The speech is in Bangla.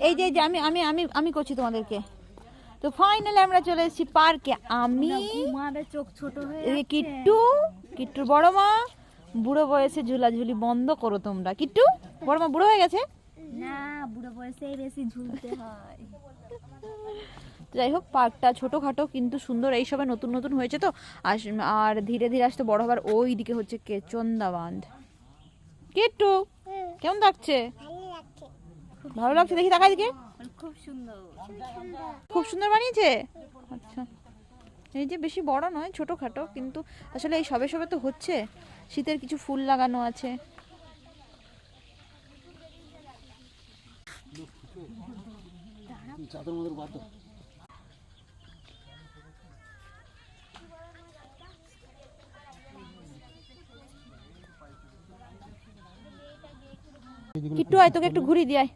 এই যে আমি আমি আমি আমি করছি তোমাদেরকে। তো ফাইনালি আমরা চলে এসেছি পার্কে। আমি চোখ ছোট হয়ে কিট্টুর বড় মা। বুড়ো বয়সে ঝুলাঝুলি বন্ধ করো তোমরা। কিট্টু বড় মা বুড়ো হয়ে গেছে না, বুড়ো বয়সেই বেশি ঝুলতে হয়। যাই হোক, পার্কটা ছোটোখাটো কিন্তু সুন্দর। এই সবে নতুন নতুন হয়েছে তো, আর ধীরে ধীরে আসতে বড় হবার। ওই দিকে হচ্ছে কেচন্দা বাঁধ। কিট্টু কেমন লাগছে? ভালো লাগছে, দেখি তাকাই দিকে। খুব সুন্দর, খুব সুন্দর বানিয়েছে। আচ্ছা, এই যে বেশি বড় নয়, ছোটোখাটো, কিন্তু আসলে এই সবে সবে তো হচ্ছে। শীতের কিছু ফুল লাগানো আছে। কিট্টু আয়, তোকে একটু ঘুরিয়ে দিয়ে আয়।